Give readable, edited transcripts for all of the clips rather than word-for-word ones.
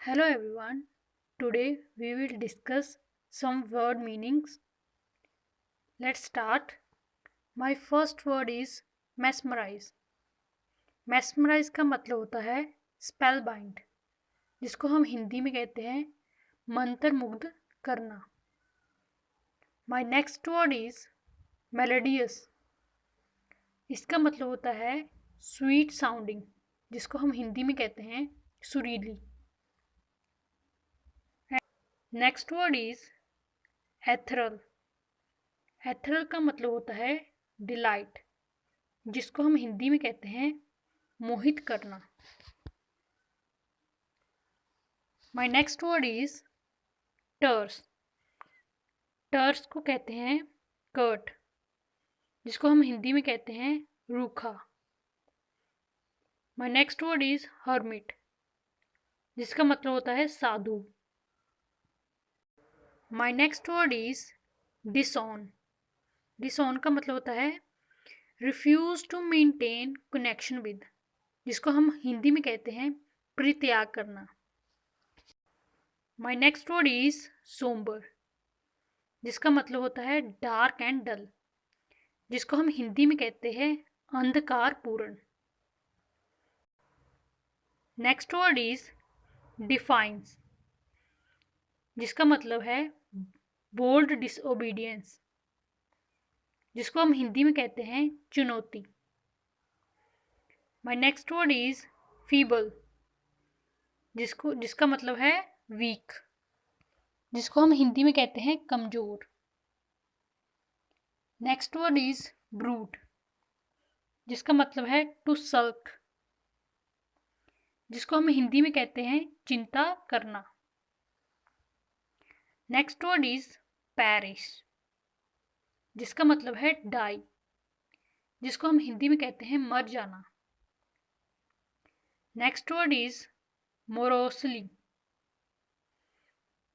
Hello everyone. Today we will discuss some word meanings. Let's start. My first word is mesmerize. Mesmerize का मतलब होता है spellbind, जिसको हम हिंदी में कहते हैं मंत्रमुग्ध करना. My next word is melodious. इसका मतलब होता है स्वीट साउंडिंग, जिसको हम हिंदी में कहते हैं सुरीली. Next word is ethereal. Ethereal का मतलब होता है डिलाइट, जिसको हम हिंदी में कहते हैं मोहित करना. My next word is terse. Terse को कहते हैं कर्ट, जिसको हम हिंदी में कहते हैं रूखा. My next word is hermit, जिसका मतलब होता है साधु. My next word is disown. Disown का मतलब होता है refuse to maintain connection with, जिसको हम हिंदी में कहते हैं परित्याग करना. My next word is sombre, जिसका मतलब होता है डार्क एंड डल, जिसको हम हिंदी में कहते हैं अंधकार पूर्ण. नेक्स्ट वर्ड इज डिफाइंस, जिसका मतलब है बोल्ड डिसओबीडियंस, जिसको हम हिंदी में कहते हैं चुनौती. My next word is feeble, जिसका मतलब है वीक, जिसको हम हिंदी में कहते हैं कमजोर. नेक्स्ट वर्ड इज ब्रूट, जिसका मतलब है टू सल्क, जिसको हम हिंदी में कहते हैं चिंता करना. नेक्स्ट वर्ड इज पैरिश, जिसका मतलब है डाई, जिसको हम हिंदी में कहते हैं मर जाना. नेक्स्ट वर्ड इज मोरोसली,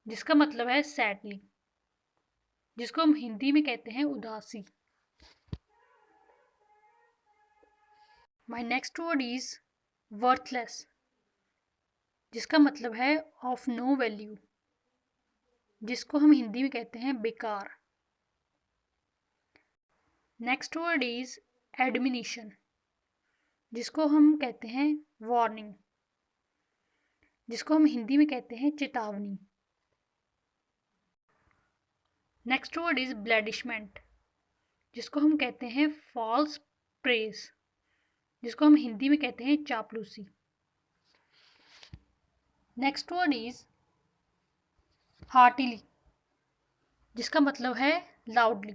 जिसका मतलब है सैडली, जिसको हम हिंदी में कहते हैं उदासी. My next word is worthless, जिसका मतलब है ऑफ नो वैल्यू, जिसको हम हिंदी में कहते हैं बेकार. नेक्स्ट वर्ड इज एडमिनिशन, जिसको हम कहते हैं वार्निंग, जिसको हम हिंदी में कहते हैं चेतावनी. नेक्स्ट वर्ड इज ब्लैडिशमेंट, जिसको हम कहते हैं फॉल्स प्रेज, जिसको हम हिंदी में कहते हैं चापलूसी. नेक्स्ट वर्ड इज हार्टिली, जिसका मतलब है लाउडली,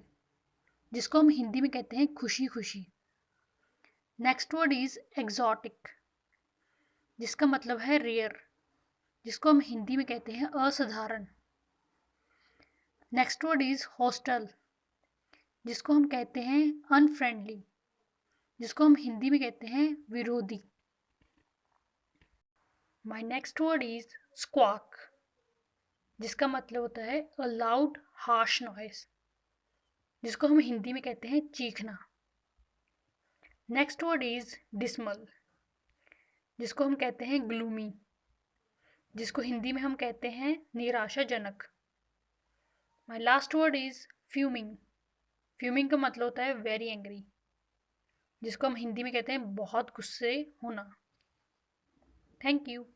जिसको हम हिंदी में कहते हैं खुशी खुशी. नेक्स्ट वर्ड इज एग्जॉटिक, जिसका मतलब है रेयर, जिसको हम हिंदी में कहते हैं असाधारण. नेक्स्ट वर्ड इज हॉस्टल, जिसको हम कहते हैं अनफ्रेंडली, जिसको हम हिंदी में कहते हैं विरोधी. माय नेक्स्ट वर्ड इज स्क्वाक, जिसका मतलब होता है अ लाउड हार्श नॉइस, जिसको हम हिंदी में कहते हैं चीखना. नेक्स्ट वर्ड इज डिसमल, जिसको हम कहते हैं ग्लूमी, जिसको हिंदी में हम कहते हैं निराशाजनक. My last word is fuming. Fuming का मतलब होता है वेरी एंग्री, जिसको हम हिंदी में कहते हैं बहुत गुस्से होना. Thank you.